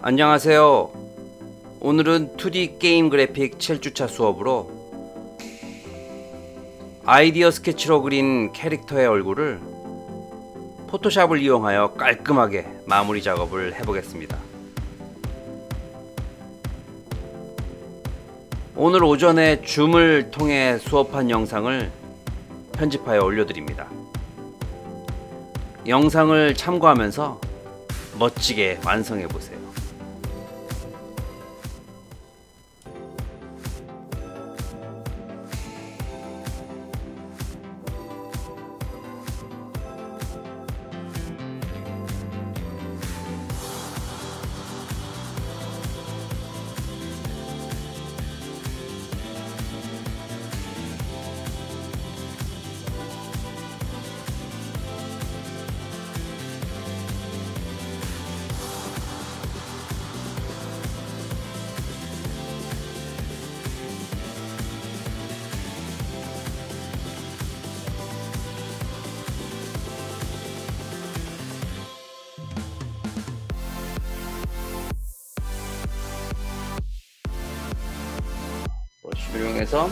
안녕하세요. 오늘은 2D 게임 그래픽 7주차 수업으로 아이디어 스케치로 그린 캐릭터의 얼굴을 포토샵을 이용하여 깔끔하게 마무리 작업을 해보겠습니다. 오늘 오전에 줌을 통해 수업한 영상을 편집하여 올려드립니다. 영상을 참고하면서 멋지게 완성해보세요. 브러쉬를 이용해서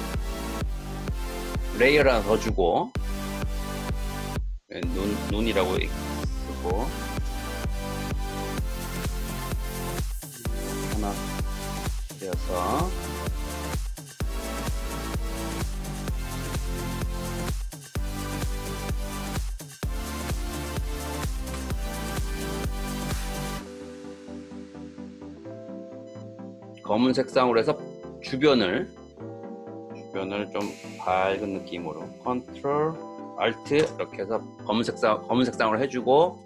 레이어를 하나 더 주고, 눈이라고 쓰고 하나 떼어서 검은 색상으로 해서 주변을 좀 밝은 느낌으로 컨트롤 알트 이렇게 해서 검은 색상으로 해주고,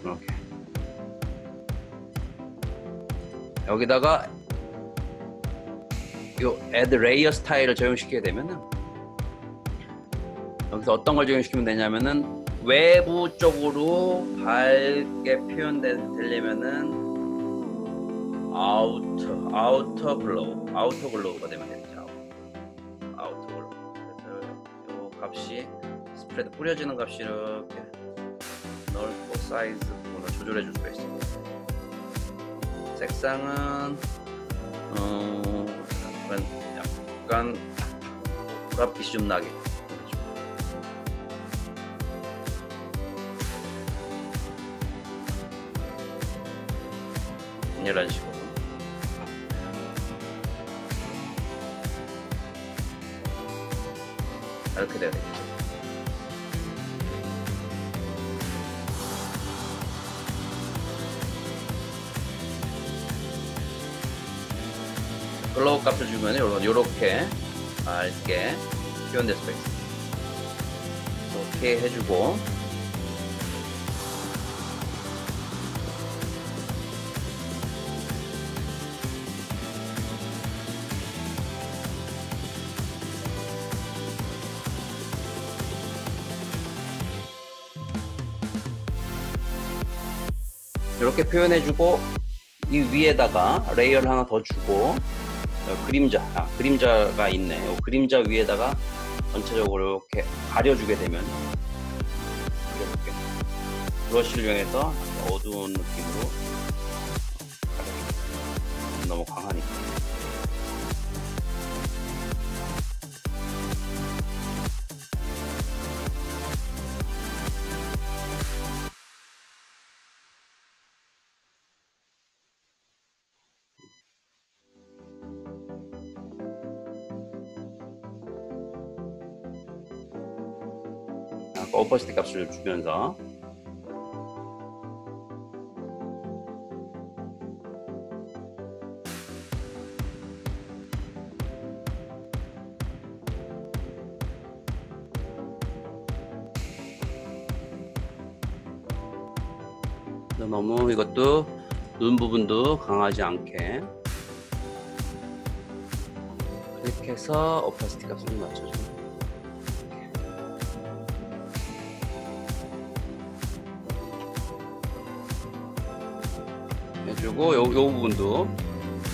이렇게 여기다가 요 add layer 스타일을 적용시키게 되면은, 여기서 어떤 걸 적용시키면 되냐면은 외부 쪽으로 밝게 표현되려면은 아우터 글로우가 되면 되죠. 아우터 글로우. 그래서 요 값이 스프레드 뿌려지는 값이 이렇게 넓고 사이즈로 조절해 줄 수가 있습니다. 색상은 약간 보랏빛이 좀 나게 이런 식으로. 이렇게 돼야 되겠죠. 글로우 값을 주면 요렇게 밝게 표현될 수가 있습니다. 이렇게 해주고, 이렇게 표현해주고, 이 위에다가 레이어를 하나 더 주고, 그림자가 있네. 이 그림자 위에다가 전체적으로 이렇게 가려주게 되면, 이렇게 브러쉬를 이용해서 어두운 느낌으로 가려줍니다. 너무 강하니까. 오퍼시티 값을 주면서 너무 이것도 눈 부분도 강하지 않게 이렇게 해서 오퍼시티 값을 맞춰줍니다. 해주고, 요 부분도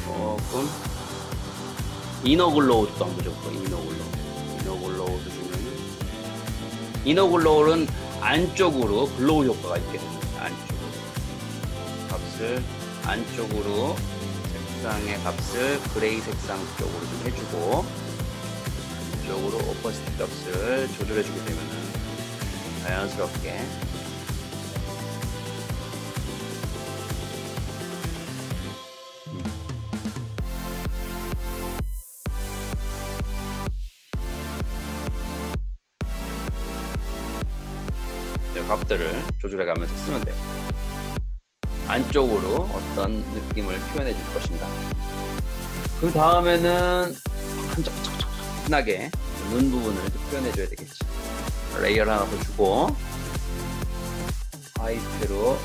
조금 이너 글로우도 한번 줘볼까. 이너 글로우도 주면은, 이너 글로우는 안쪽으로 글로우 효과가 있게 됩니다. 안쪽으로. 값을 안쪽으로 색상의 값을 그레이 색상 쪽으로 좀 해주고 안쪽으로 오퍼시티 값을 조절해주게 되면은 자연스럽게 값들을 조절해가면서 쓰면 돼요. 안쪽으로 어떤 느낌을 표현해 줄 것인가. 그 다음에는 한적적적하게 눈 부분을 표현해 줘야 되겠지. 레이어를 하나 더 주고 화이트로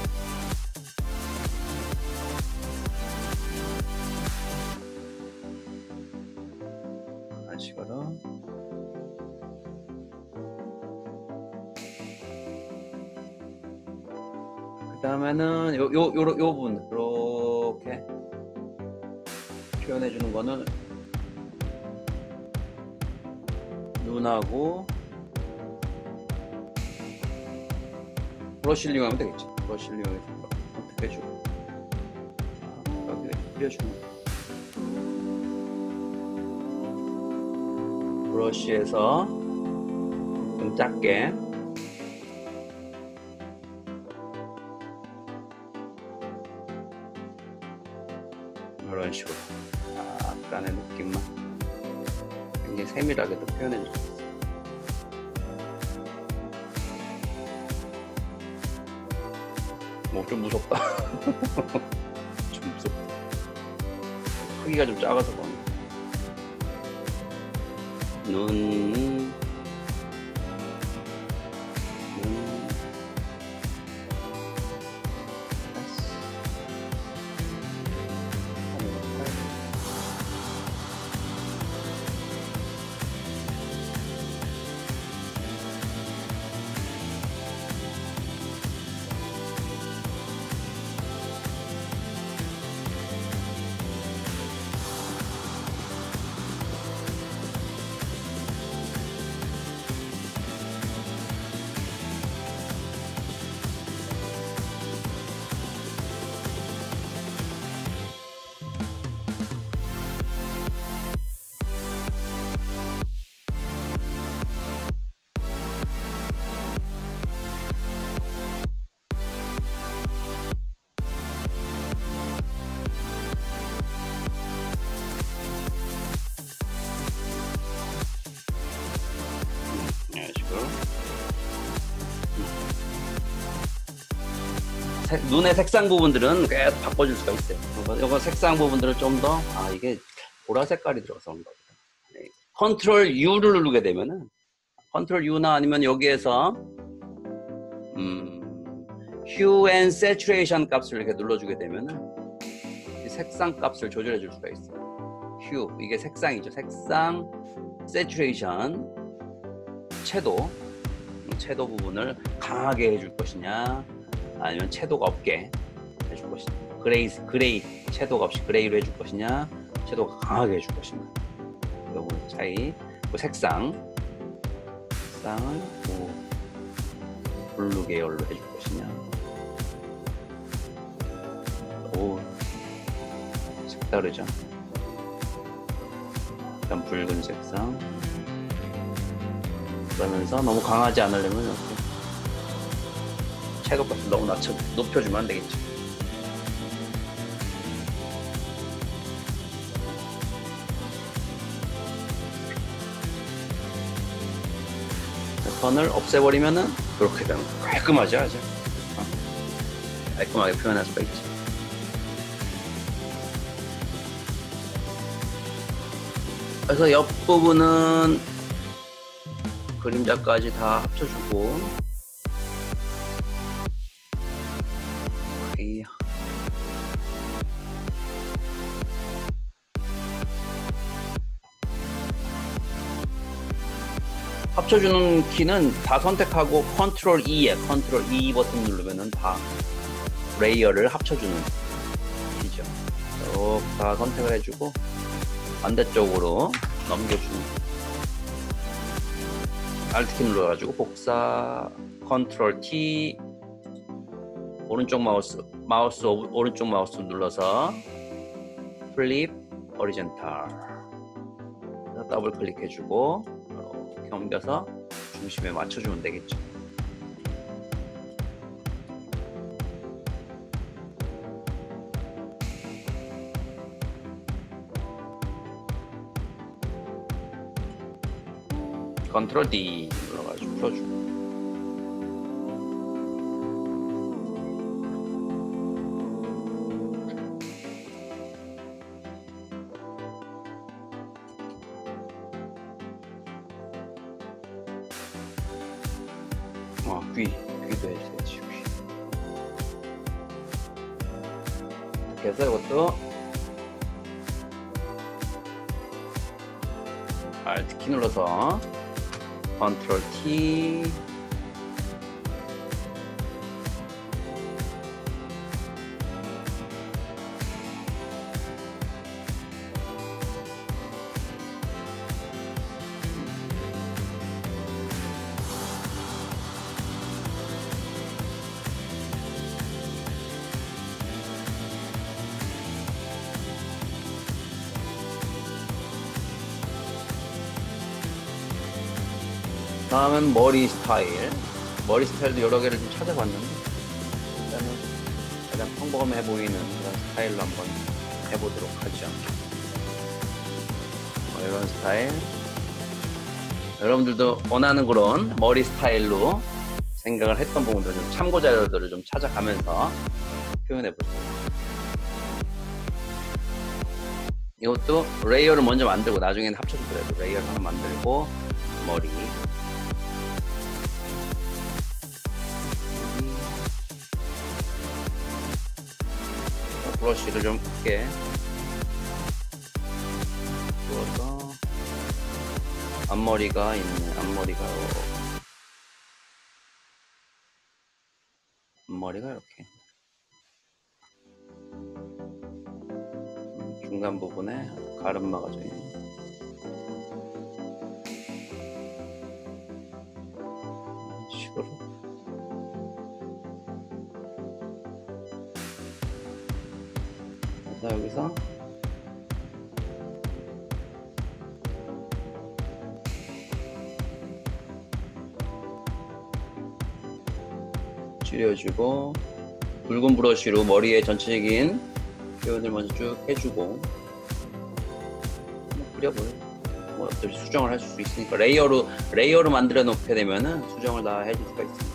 이런 식으로 그 다음에는 요 부분 이렇게 표현해 주는 거는 눈하고 브러쉬를 이용하면 되겠지. 브러쉬를 이용해서 선택해주고 여기 그려주는 브러쉬에서 좀 작게 이런 식으로 약간의 느낌만 굉장히 세밀하게도 표현해 줄 수 있어요. 뭐 좀 무섭다. 좀 무섭다. 크기가 좀 작아서 그런가. 눈 눈의 색상 부분들은 계속 바꿔줄 수가 있어요. 이거 색상 부분들을 좀 더, 이게 보라 색깔이 들어가서 그런가 보다. 네. 컨트롤 U를 누르게 되면은, 컨트롤 U나 아니면 여기에서, Hue and Saturation 값을 이렇게 눌러주게 되면은, 이 색상 값을 조절해 줄 수가 있어요. Hue, 이게 색상이죠. 색상, Saturation, 채도 부분을 강하게 해줄 것이냐, 아니면 채도가 없게 해줄 것이냐, 그레이 채도가 없이 그레이로 해줄 것이냐, 채도가 강하게 해줄 것이냐, 이 부분 차이. 색상을 블루 계열로 해줄 것이냐, 색다르죠. 약간 붉은 색상. 그러면서 너무 강하지 않으려면 이렇게 채도 값을 너무 높여주면 안 되겠죠. 턴을 없애버리면은 그렇게 되는 거. 깔끔하죠, 아주. 깔끔하게 표현할 수가 있지. 그래서 옆부분은 그림자까지 다 합쳐주고, 합쳐주는 키는 다 선택하고 컨트롤 E 버튼 누르면은 다 레이어를 합쳐주는 키죠. 다 선택을 해주고 반대쪽으로 넘겨주는, Alt 키 눌러가지고 복사, 컨트롤 T 오른쪽 마우스 눌러서 플립 오리젠탈 더블 클릭해주고 이렇게 옮겨서 중심에 맞춰주면 되겠죠. 컨트롤 D 눌러가지고 풀어주고. 귀도 해줘야지. 귀. 이렇게 해서 이것도 Alt 키 눌러서 컨트롤 T 다음은 머리 스타일. 머리 스타일도 여러 개를 좀 찾아봤는데 일단은 가장 평범해 보이는 그런 스타일로 한번 해보도록 하죠. 이런 스타일. 여러분들도 원하는 그런 머리 스타일로 생각을 했던 부분들 좀 참고 자료들을 좀 찾아가면서 표현해 보세요. 이것도 레이어를 먼저 만들고 나중에는 합쳐서 그래도 레이어를 하나 만들고 머리 브러쉬를 좀 크게 부어서 앞머리가 있네. 앞머리가 이렇게 중간 부분에 가르마가 져 있네. 이런 식으로 여기서 줄여주고 붉은 브러쉬로 머리에 전체적인 표현을 먼저 쭉 해주고 그려버려. 뭐 어차피 수정을 할 수 있으니까 레이어로 만들어 놓게 되면은 수정을 다 해줄 수가 있습니다.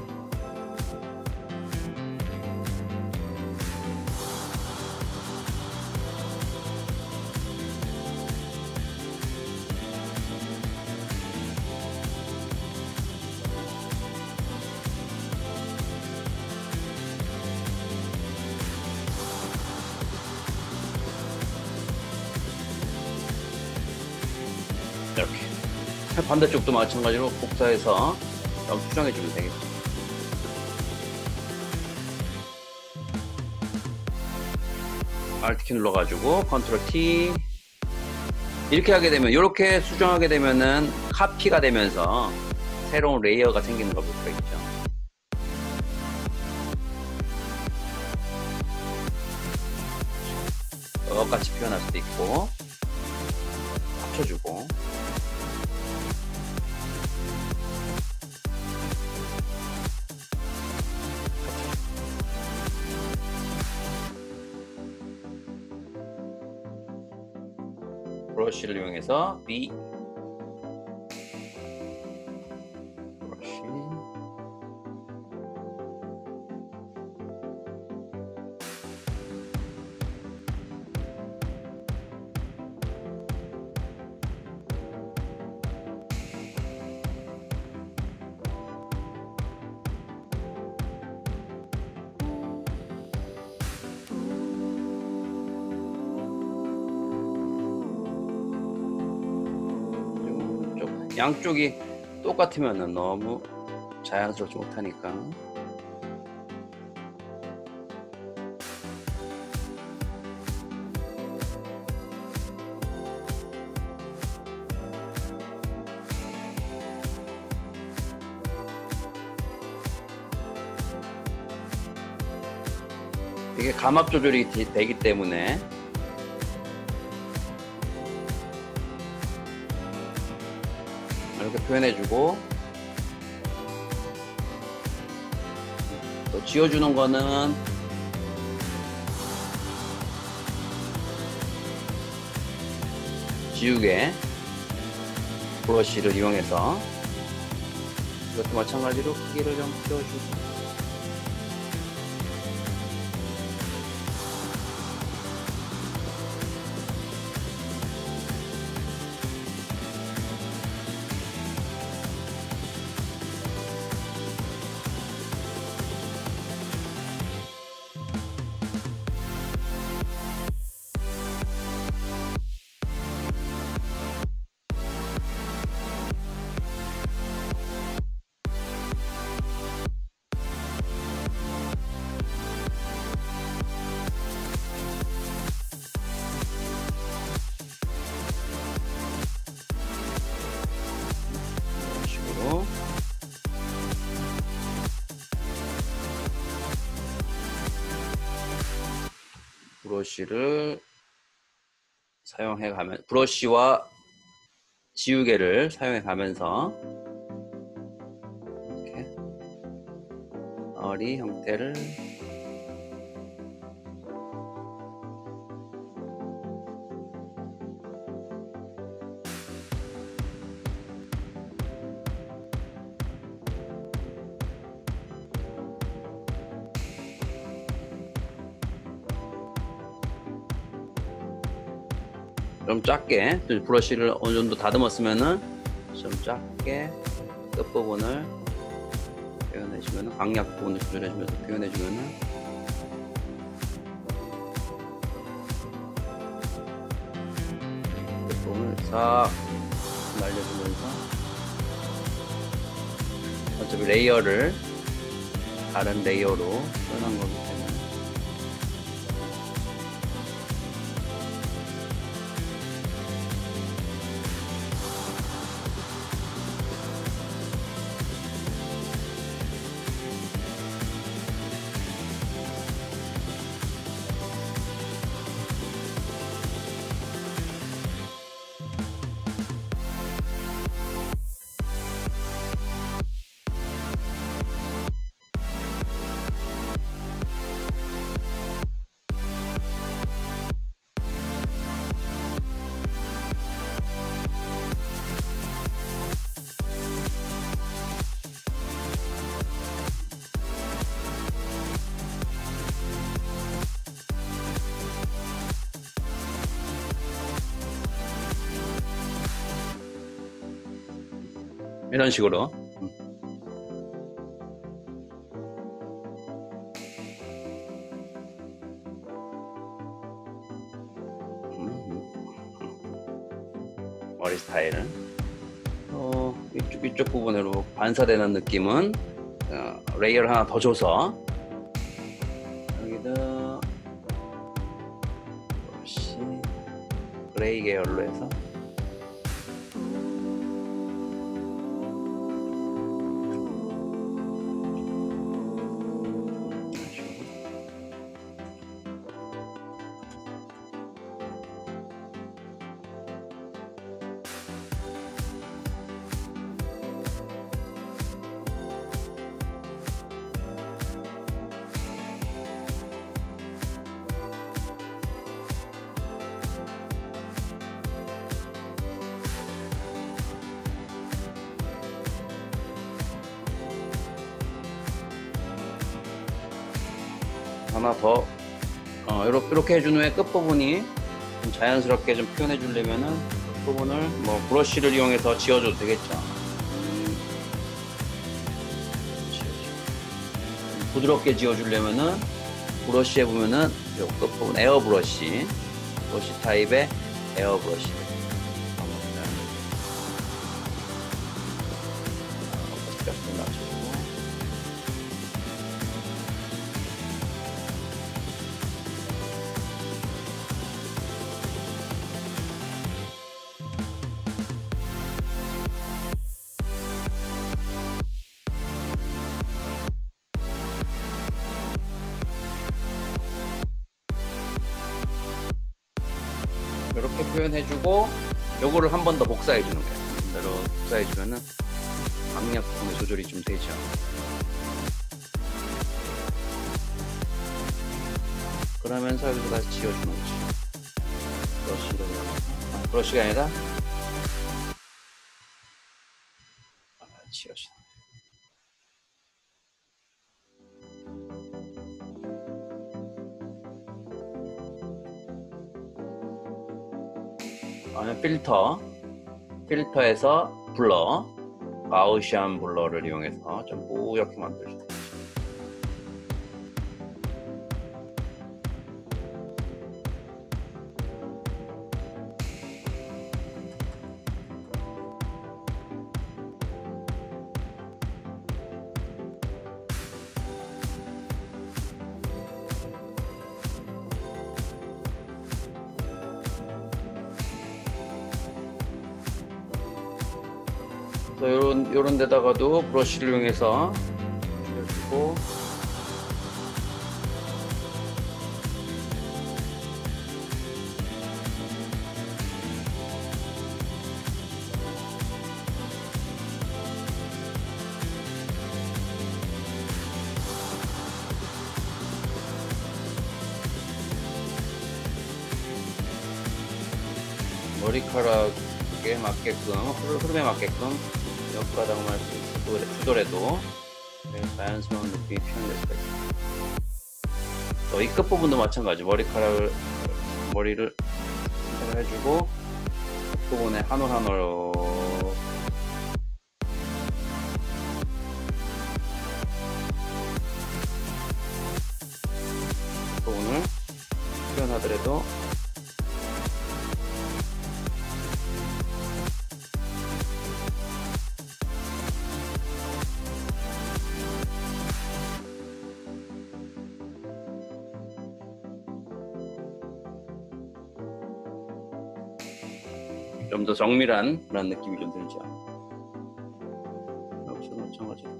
이렇게 반대쪽도 마찬가지로 복사해서 좀 수정해 주면 되겠죠. Alt 키 눌러가지고 컨트롤 T 이렇게 하게 되면 이렇게 수정하게 되면은 카피가 되면서 새로운 레이어가 생기는 걸 볼 수가 있죠. 똑같이 표현할 수도 있고 합쳐주고 브러쉬를 이용해서 B 브러쉬 양쪽이 똑같으면 너무 자연스럽지 못하니까 이게 감압 조절이 되기 때문에 이렇게 표현해주고, 또 지워주는 거는 지우개 브러쉬를 이용해서 이것도 마찬가지로 크기를 좀 키워주고, 이런 식으로 브러쉬를 사용해 가면, 브러쉬와 지우개를 사용해 가면서 이렇게 어리 형태를 좀 작게, 브러쉬를 어느 정도 다듬었으면은 좀 작게 끝부분을 표현해주면은, 강약 부분을 조절해주면서 표현해주면은 끝부분을 싹 날려주면서, 어차피 레이어를 다른 레이어로 표현한 거기 때문에 이런 식으로 머리 스타일은 이쪽 부분으로 반사되는 느낌은 레이어를 하나 더 줘서 여기다 브러쉬 그레이 계열로 해서 하나 더 이렇게 해준 후에 끝부분이 좀 자연스럽게 좀 표현해 주려면은 끝부분을 뭐 브러쉬를 이용해서 지워줘도 되겠죠. 부드럽게 지워주려면은 브러쉬에 보면은 요 끝부분 에어 브러쉬 타입의 에어 브러쉬 이렇게 표현해주고 요거를 한 번 더 복사해주는 거예요. 이대로 복사해주면은 강약 부분의 조절이 좀 되죠. 그러면서 여기서 다시 지워주는 거지. 브러쉬가 아니라 지워주는 거예요. 필터에서 블러, 가우시안 블러를 이용해서 좀 뿌옇게 만들어주세요. 요런 데다가도 브러쉬를 이용해서 해주고 머리카락에 맞게끔, 흐름에 맞게끔 옆바닥만 두더라도 자연스러운 느낌이 표현될 수가 있습니다. 또 이 끝부분도 마찬가지. 머리를 선택을 해주고 부분에 한 올 한 올 부분을 표현하더라도 좀 더 정밀한 그런 느낌이 좀 들죠. 여기서 마찬가지로.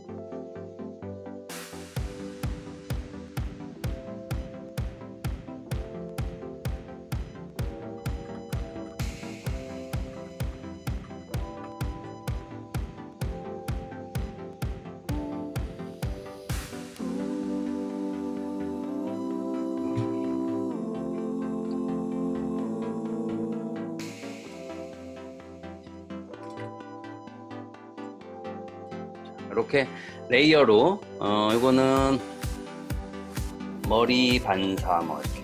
이렇게 레이어로 이거는 머리 반사 뭐 이렇게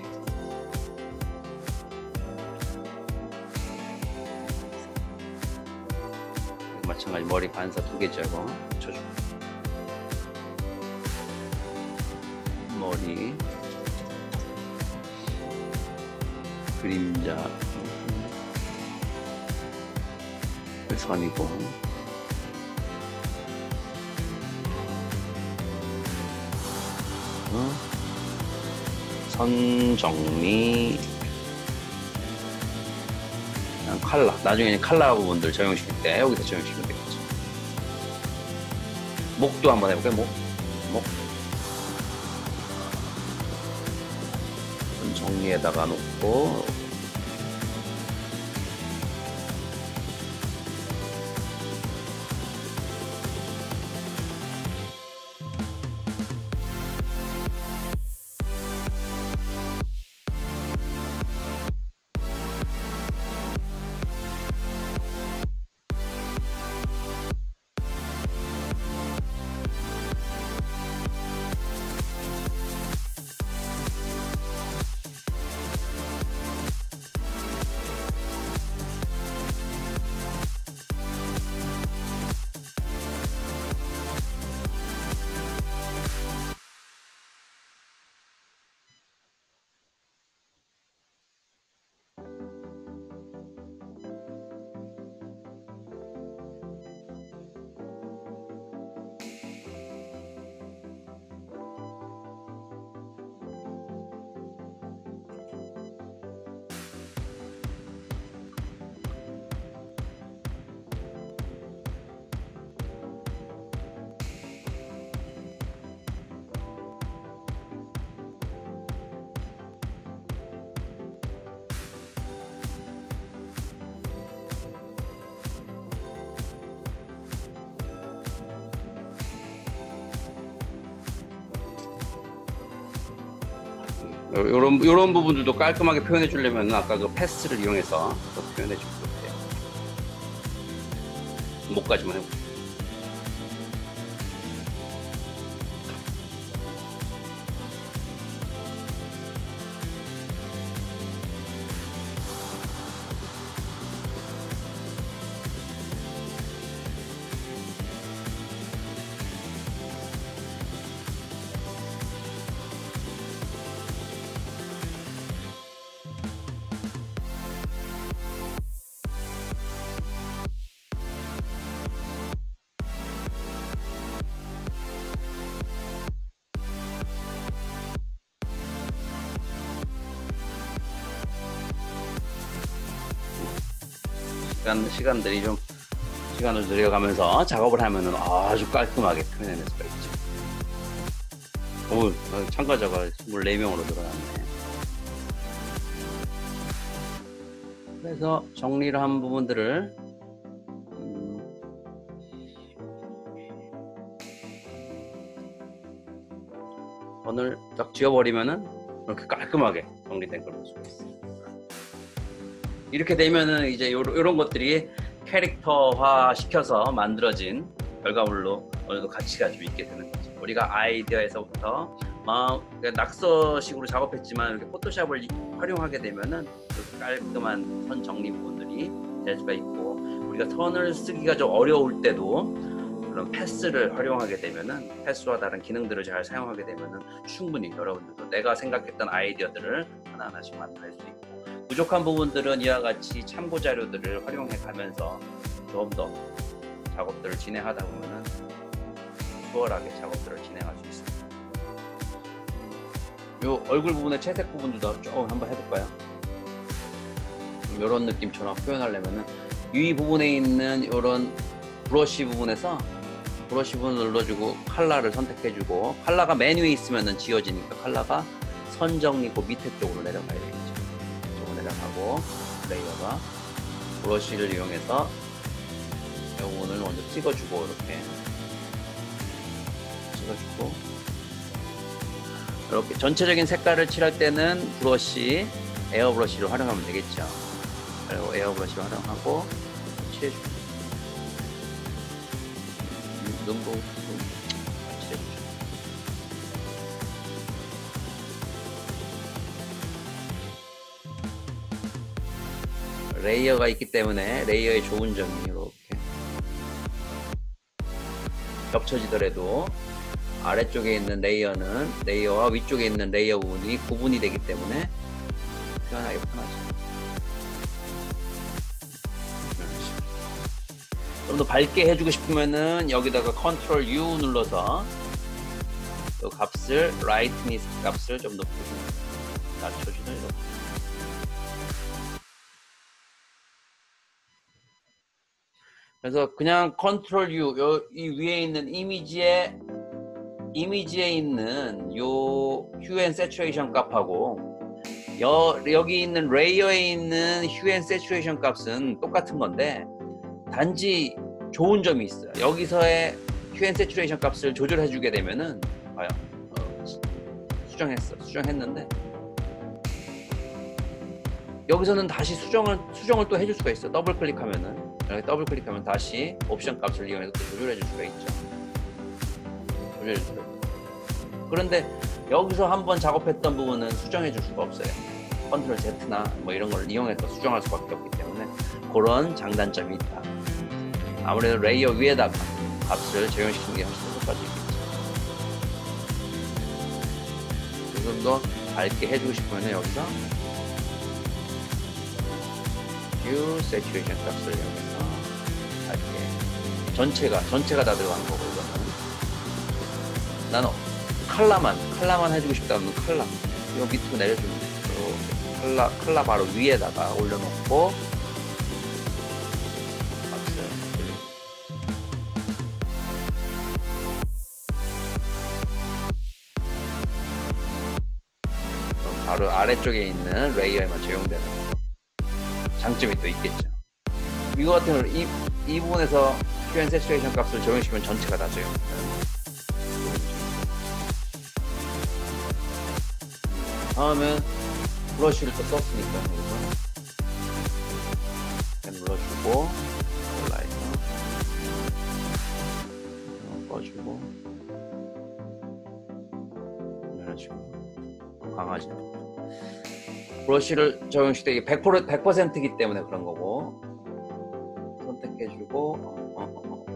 마찬가지 머리 반사 2개짜리 붙여주고 머리 그림자 선이고 선 정리 칼라 나중에는 칼라 부분들 적용시킬 때 여기서 적용시키면 되겠죠. 목도 한번 해볼까요? 목 선 정리에다가 놓고 요런 부분들도 깔끔하게 표현해 주려면 아까 그 패스를 이용해서 또 표현해 주면 돼요. 목까지만 해볼게요. 시간을 들여가면서 작업을 하면은 아주 깔끔하게 표현해낼 수가 있죠. 참가자가 24명으로 늘어났네. 그래서 정리를 한 부분들을 선을 딱 지워버리면은 이렇게 깔끔하게 정리된 걸 볼 수가 있어요. 이렇게 되면은 이제 요런 것들이 캐릭터화 시켜서 만들어진 결과물로 어느 정도 가치가 좀 있게 되는 거죠. 우리가 아이디어에서부터 낙서식으로 작업했지만 이렇게 포토샵을 활용하게 되면은 깔끔한 선 정리 부분들이 될 수가 있고, 우리가 선을 쓰기가 좀 어려울 때도 그런 패스를 활용하게 되면은, 패스와 다른 기능들을 잘 사용하게 되면은 충분히 여러분들도 내가 생각했던 아이디어들을 하나하나씩 만들어낼 수 있고, 부족한 부분들은 이와 같이 참고 자료들을 활용해 가면서 좀 더 작업들을 진행하다 보면은 수월하게 작업들을 진행할 수 있습니다. 요 얼굴 부분의 채색 부분도 조금 한번 해볼까요? 이런 느낌처럼 표현하려면은 이 부분에 있는 이런 브러쉬 부분에서 브러쉬 부분을 눌러주고 컬러를 선택해주고, 컬러가 맨 위에 있으면은 지워지니까 컬러가 선 정리 그 밑에 쪽으로 내려가야 되겠죠. 이쪽으로 내려가고, 레이어가 브러쉬를 이용해서 이 부분을 먼저 찍어주고, 이렇게 찍어주고, 이렇게 전체적인 색깔을 칠할 때는 브러쉬, 에어 브러쉬를 활용하면 되겠죠. 그리고 에어 브러쉬를 활용하고 칠해주고, 눈 보고 칠해주죠. 레이어가 있기 때문에 레이어의 좋은 점이 이렇게 겹쳐지더라도 아래쪽에 있는 레이어는 레이어와 위쪽에 있는 레이어 부분이 구분이 되기 때문에 표현하기 편하죠. 좀 더 밝게 해주고 싶으면은 여기다가 컨트롤 U 눌러서 이 값을, 라이트니스 값을 좀 낮춰주는 이렇게. 그래서 그냥 컨트롤 U, 이 위에 있는 이미지에 있는 요 휴 앤 세츄레이션 값하고 여기 있는 레이어에 있는 휴 앤 세츄레이션 값은 똑같은 건데, 단지 좋은 점이 있어요. 여기서의 휴 앤 세츄레이션 값을 조절해 주게 되면은 봐요. 수정했는데 여기서는 다시 수정을 또 해줄 수가 있어. 더블 클릭하면은, 이렇게 더블 클릭하면 다시 옵션 값을 이용해서 또 조절해 줄 수가 있죠. 조절해 줄 수가 있죠. 그런데 여기서 한번 작업했던 부분은 수정해 줄 수가 없어요. 컨트롤 Z나 뭐 이런 걸 이용해서 수정할 수밖에 없기 때문에 그런 장단점이 있다. 아무래도 레이어 위에다가 값을 적용시키는 게 훨씬 더 효과적이겠죠. 조금 더 밝게 해주고 싶으면 여기서 Hue Saturation 값을 이용해서 밝게, 전체가 다 들어가는 거고, 이거는 나는 컬러만 해주고 싶다면 컬러 요 밑으로 내려주면 돼요. 컬러 바로 위에다가 올려놓고 바로 아래쪽에 있는 레이어에만 적용되는 장점이 또 있겠죠. 이거 같은 경우는 이 부분에서 휴 앤 세츄레이션 값을 적용시키면 전체가 다 적용돼요. 다음에 브러쉬를 또 썼으니까 여기서 눌러주고 라이터 꺼주고 이런 식으로 강하지. 브러쉬를 적용시켜 이게 100%이기 때문에 그런 거고 선택해주고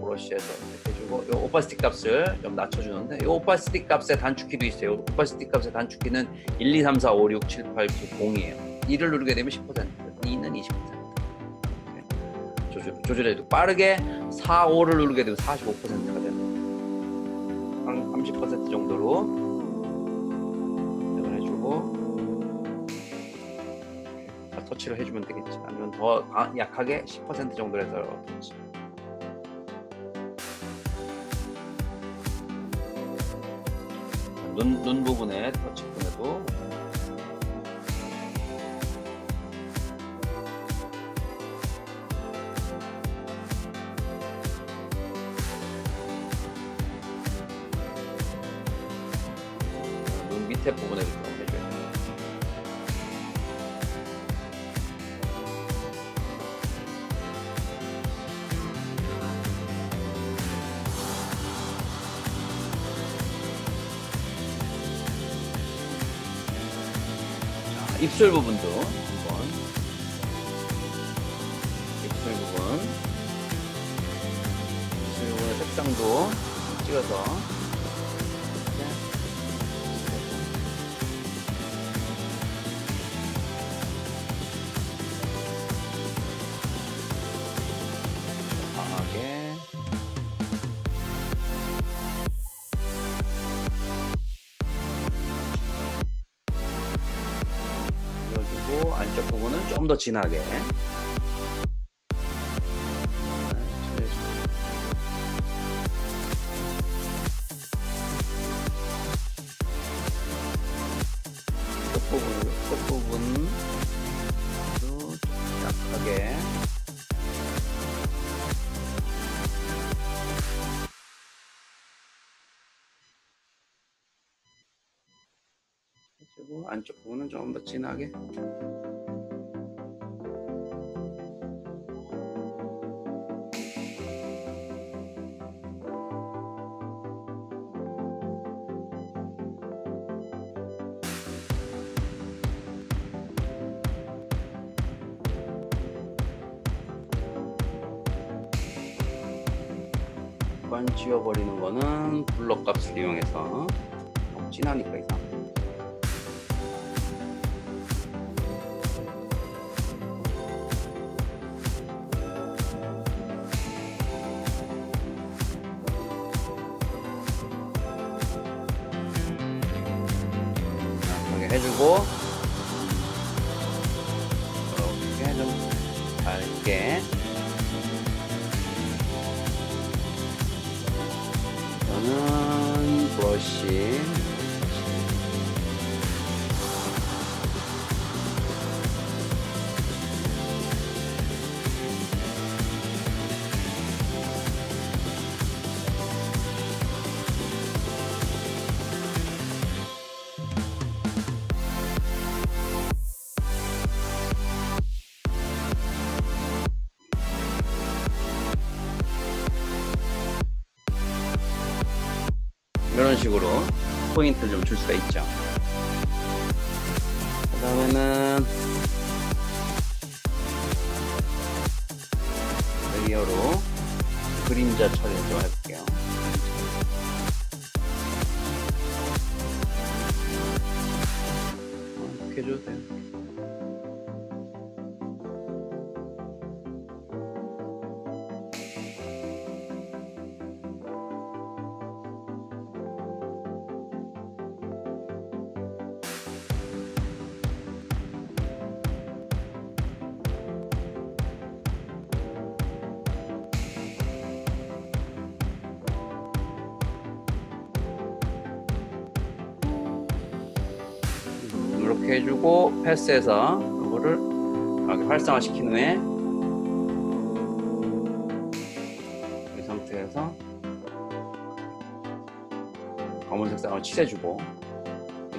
브러쉬에서 선택해주고 이 오파시티 값을 좀 낮춰주는데 이 오파시티 값의 단축키도 있어요. 오파시티 값의 단축키는 1, 2, 3, 4, 5, 6, 7, 8, 9, 0이에요. 2를 누르게 되면 10%, 2는 20%. 조절해도 빠르게 4, 5를 누르게 되면 45%가 되는 한 30% 정도로 선택을 해주고 터치를 해주면 되겠지. 아니면 더 약하게 10% 정도 해서 터치. 눈 부분에 터치권에도 눈 밑에 부분에도 좀 해줘야 돼요. 입술 부분도 한번 입술 부분의 색상도 찍어서 강하게 그리고 안쪽 부분은 좀 더 진하게 끝부분도 약하게 그리고 안쪽 부분은 좀 더 진하게 지워버리는 거는 블러 값을 이용해서 너무 진하니까 이상. 이렇게 해주고 이렇게 좀 밝게. 저는 브러쉬 이런 식으로 포인트를 좀 줄 수가 있죠. 그 다음에는 레이어로 그림자 처리 좀 해볼게요. 이렇게 해줘도 돼요. 이렇게 해주고 패스해서 이거를 활성화 시킨 후에 이 상태에서 검은 색상을 칠해주고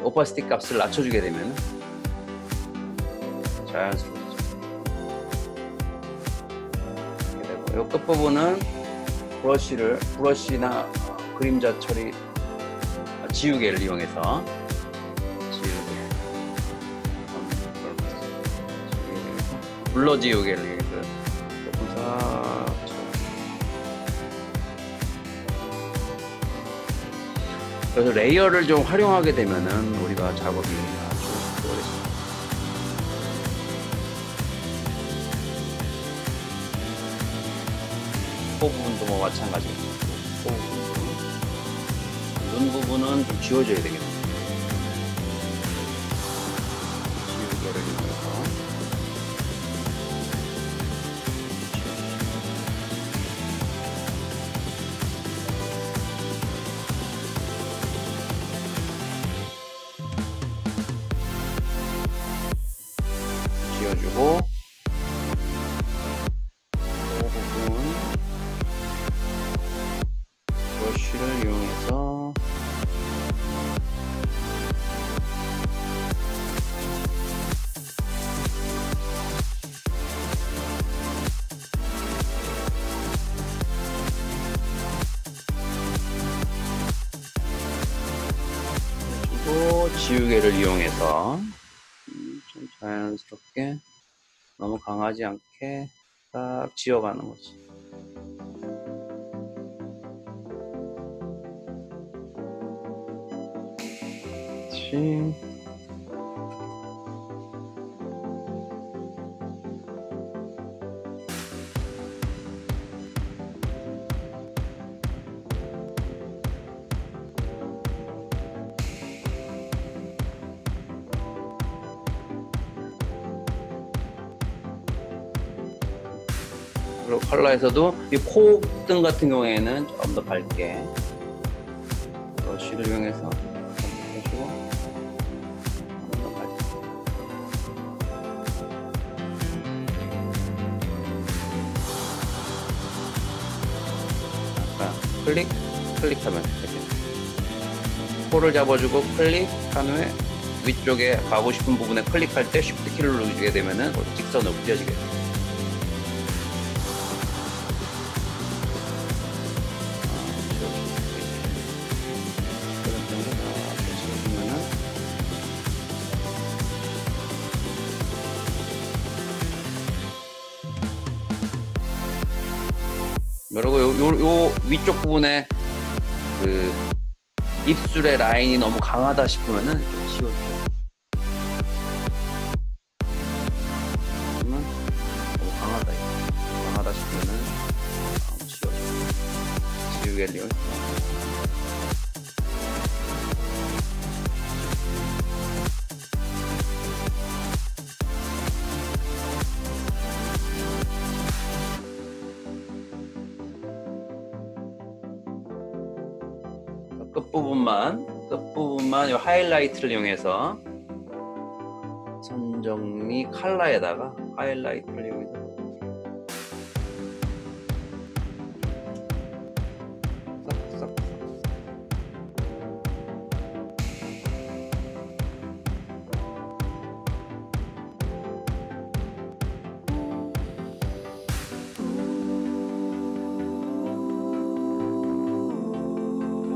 오파시티 값을 낮춰주게 되면 자연스러워지죠. 이렇게 되고, 이 끝부분은 브러쉬나 그림자 처리 지우개를 이용해서 블러 지우개를 이용해서 조금 싹. 그래서 레이어를 좀 활용하게 되면은 우리가 작업이 아주 수월해집니다. 코 부분도 뭐 마찬가지입니다. 코 부분, 눈 부분은 좀 지워줘야 되겠네요. 지우개를 이용해서 지워주고, 이 부분 브러쉬를 이용해서 그리고 지우개를 이용해서 좀 자연스럽게 너무 강하지 않게 딱 지워가는 거지. 그렇지. 그리고 컬러에서도 이 콧등 같은 경우에는 좀 더 밝게 브러쉬를 이용해서 해주고 좀 더 밝게. 클릭하면 이렇게 코를 잡아주고 클릭한 후에 위쪽에 가고 싶은 부분에 클릭할 때 Shift 키를 누르게 되면은 직선으로 그려지게 돼요. 그리고 요 위쪽 부분에 그 입술의 라인이 너무 강하다 싶으면은 좀 지워주세요. 그러면 너무 강하다 싶으면은 지워주세요. 지우개를 이용해서. 끝부분만 이 하이라이트를 이용해서 선정리 컬러에다가 하이라이트를 이용해서 싹싹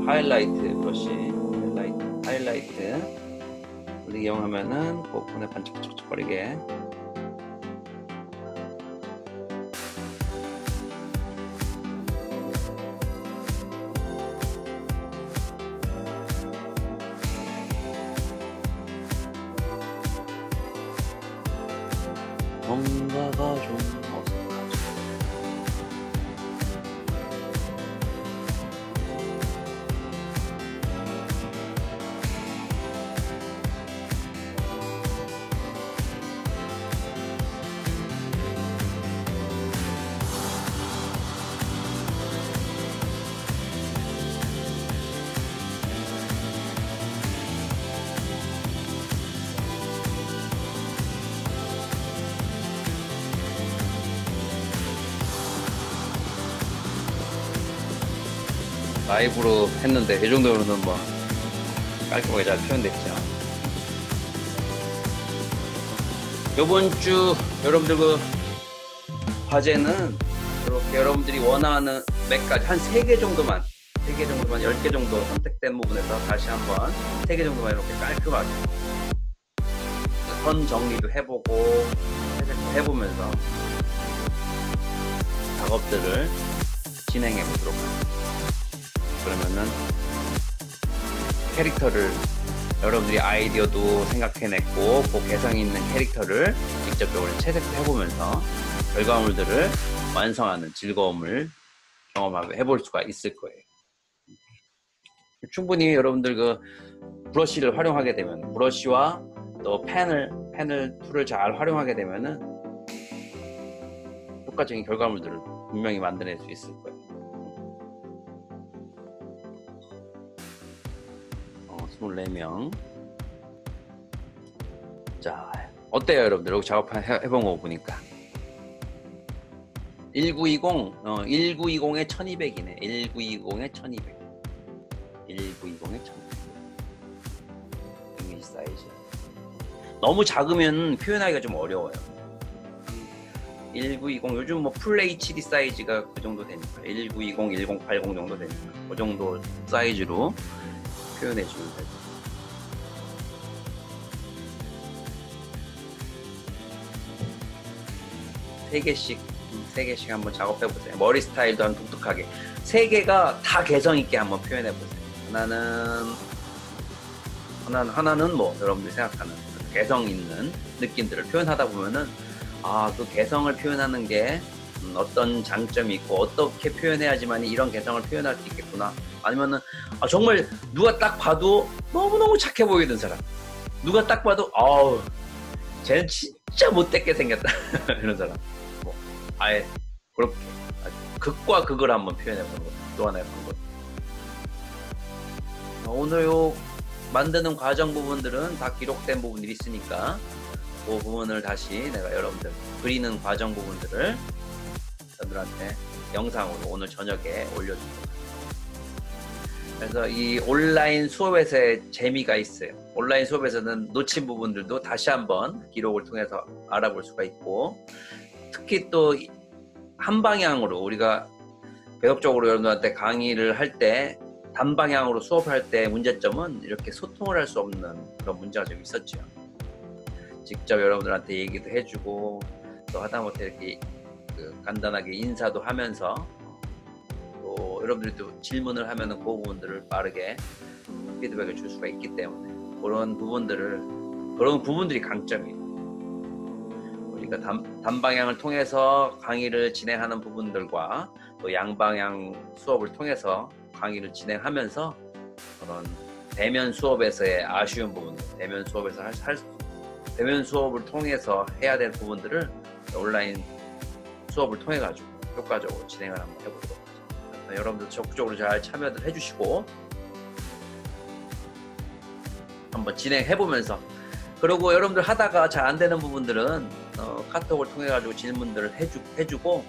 하이라이트 브러쉬, 하이라이트 우리 이용하면은 부분에 반짝반짝거리게. 뭔가가 좀 어색하죠. 라이브로 했는데 이 정도로는 뭐 깔끔하게 잘 표현됐죠. 요번 주 여러분들 그 과제는 이렇게 여러분들이 원하는 몇 가지 한 3개 정도만 10개 정도 선택된 부분에서 다시 한번 3개 정도만 이렇게 깔끔하게 선 정리도 해보고 해보면서 작업들을 진행해 보도록 합니다. 그러면은 캐릭터를 여러분들이 아이디어도 생각해냈고 그 개성 있는 캐릭터를 직접적으로 채색해 보면서 결과물들을 완성하는 즐거움을 경험해 볼 수가 있을 거예요. 충분히 여러분들 그 브러쉬를 활용하게 되면 브러쉬와 또 펜을 툴을 잘 활용하게 되면은 효과적인 결과물들을 분명히 만들어낼 수 있을 거예요. 24명. 자, 어때요 여러분들? 여기 작업 해본 거 보니까 1920에 1200이네. 1920에 1200. 1920에 1200. 이미지 사이즈. 너무 작으면 표현하기가 좀 어려워요. 1920 요즘 뭐 풀 HD 사이즈가 그 정도 되니까 1920, 1080 정도 되니까 그 정도 사이즈로 표현해 주면 되죠. 세 개씩 한번 작업해 보세요. 머리 스타일도 한번 독특하게 3개가 다 개성 있게 한번 표현해 보세요. 하나는 뭐 여러분들이 생각하는 개성 있는 느낌들을 표현하다 보면은 그 개성을 표현하는 게 어떤 장점이 있고 어떻게 표현해야지만 이런 개성을 표현할 수 있겠구나. 아니면은 정말 누가 딱 봐도 너무너무 착해 보이는 사람, 누가 딱 봐도 쟤는 진짜 못됐게 생겼다 이런 사람, 뭐 아예 그렇게 극과 극을 한번 표현해보는 것, 또 하나의 방법. 오늘 요 만드는 과정 부분들은 다 기록된 부분들이 있으니까 그 부분을 다시 내가 여러분들 그리는 과정 부분들을 여러분들한테 영상으로 오늘 저녁에 올려주도록 합니다. 그래서 이 온라인 수업에서의 재미가 있어요. 온라인 수업에서는 놓친 부분들도 다시 한번 기록을 통해서 알아볼 수가 있고, 특히 또 한 방향으로 우리가 계속적으로 여러분들한테 강의를 할 때 단방향으로 수업을 할 때 문제점은 이렇게 소통을 할 수 없는 그런 문제가 좀 있었죠. 직접 여러분들한테 얘기도 해주고 또 하다못해 이렇게 간단하게 인사도 하면서 또 여러분들이 또 질문을 하면은 그 부분들을 빠르게 피드백을 줄 수가 있기 때문에 그런 부분들이 강점이에요. 우리가 단방향을 통해서 강의를 진행하는 부분들과 또 양방향 수업을 통해서 강의를 진행하면서 그런 대면 수업에서의 아쉬운 부분, 대면 수업을 통해서 해야 될 부분들을 온라인 수업을 통해 가지고 효과적으로 진행을 한번 해보도록 하죠. 여러분들 적극적으로 잘 참여를 해주시고 한번 진행해보면서, 그리고 여러분들 하다가 잘 안 되는 부분들은 카톡을 통해 가지고 질문들을 해주고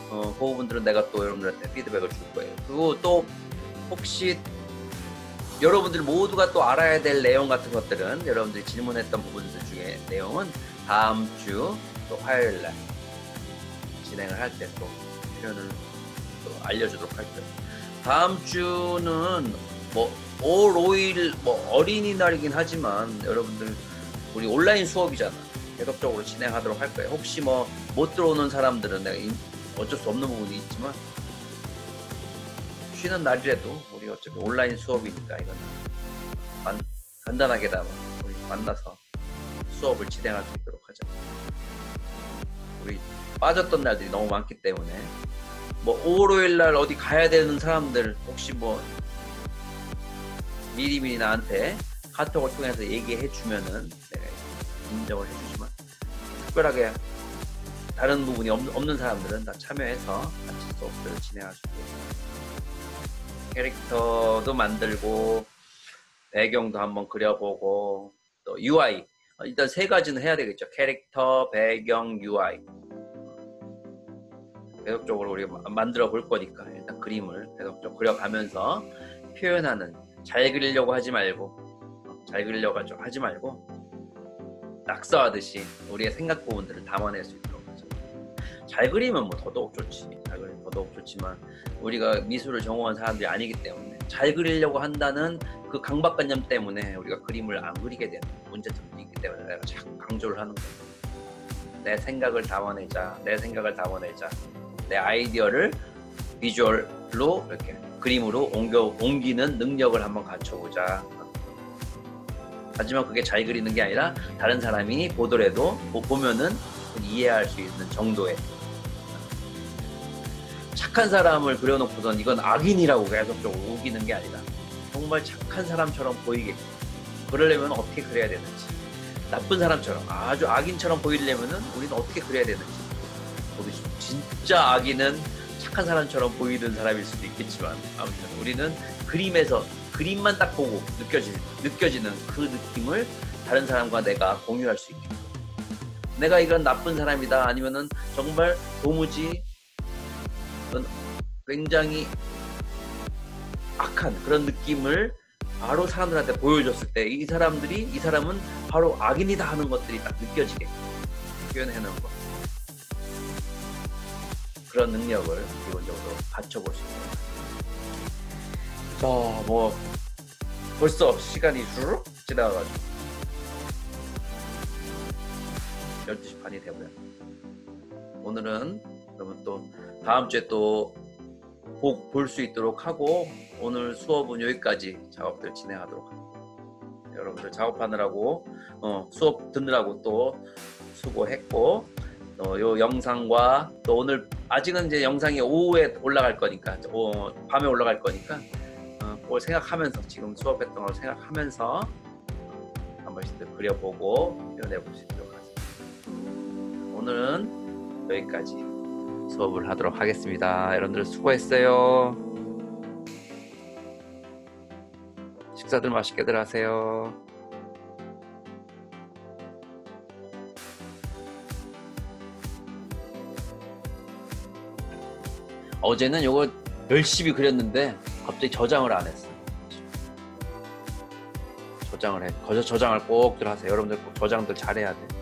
그 부분들은 내가 또 여러분들한테 피드백을 줄 거예요. 그리고 또 혹시 여러분들 모두가 또 알아야 될 내용 같은 것들은 여러분들이 질문했던 부분들 중에 내용은 다음 주 또 화요일 날 진행을 할 때 또 표현을 또 알려주도록 할 거예요. 다음 주는 뭐 올 5일 뭐 어린이날이긴 하지만 여러분들 우리 온라인 수업이잖아. 계속적으로 진행하도록 할 거예요. 혹시 뭐 못 들어오는 사람들은 내가 어쩔 수 없는 부분이 있지만 쉬는 날이라도 우리 어차피 온라인 수업이니까 이거는 간단하게나마 우리 만나서 수업을 진행할 수 있도록 하자. 우리 빠졌던 날들이 너무 많기 때문에 뭐 5월 5일 날 어디 가야 되는 사람들 혹시 뭐 미리미리 나한테 카톡을 통해서 얘기해 주면은 내가 인정을 해주지만 특별하게 다른 부분이 없는 사람들은 다 참여해서 같이 수업들을 진행할 수 있고, 캐릭터도 만들고 배경도 한번 그려보고 또 UI 일단 3가지는 해야 되겠죠. 캐릭터, 배경, UI 계속적으로 우리가 만들어 볼 거니까 일단 그림을 계속적으로 그려가면서 표현하는, 잘 그리려고 하지 말고 낙서하듯이 우리의 생각 부분들을 담아낼 수 있도록 하죠. 잘 그리면 뭐 더더욱 좋지. 잘 그리면 더더욱 좋지만 우리가 미술을 전공한 사람들이 아니기 때문에 잘 그리려고 한다는 그 강박관념 때문에 우리가 그림을 안 그리게 되는 문제점도 있기 때문에 내가 자꾸 강조를 하는 거예요. 내 생각을 담아내자. 내 생각을 담아내자. 내 아이디어를 비주얼로 이렇게 그림으로 옮기는 능력을 한번 갖춰보자. 하지만 그게 잘 그리는 게 아니라 다른 사람이 보더라도 보면은 이해할 수 있는 정도의 착한 사람을 그려놓고선 이건 악인이라고 계속적으로 우기는 게 아니라 정말 착한 사람처럼 보이게끔 그러려면 어떻게 그려야 되는지, 나쁜 사람처럼 아주 악인처럼 보이려면은 우리는 어떻게 그려야 되는지 모르죠. 진짜 악인은 착한 사람처럼 보이는 사람일 수도 있겠지만 아무튼 우리는 그림에서 그림만 딱 보고 느껴지는 그 느낌을 다른 사람과 내가 공유할 수 있게끔, 내가 이건 나쁜 사람이다 아니면은 정말 도무지 굉장히 악한 그런 느낌을 바로 사람들한테 보여줬을 때 이 사람은 바로 악인이다 하는 것들이 딱 느껴지게 표현해내는 거, 그런 능력을 기본적으로 갖춰볼 수 있는 거예요. 자, 뭐 벌써 시간이 쭉 지나가가지고 12시 반이 되고요. 오늘은 그러면 또 다음 주에 또 볼 수 있도록 하고 오늘 수업은 여기까지 작업들 진행하도록 합니다. 여러분들 작업하느라고 수업 듣느라고 또 수고했고 요 영상과 또 오늘 아직은 이제 영상이 오후에 올라갈 거니까 밤에 올라갈 거니까 그걸 생각하면서 지금 수업했던 걸 생각하면서 한 번씩 그려보고 표현해 볼 수 있도록 하겠습니다. 오늘은 여기까지 수업을 하도록 하겠습니다. 여러분들 수고했어요. 식사들 맛있게들 하세요. 어제는 요거 열심히 그렸는데 갑자기 저장을 안 했어요. 저장을 꼭 하세요. 여러분들 꼭 저장들 잘해야 돼.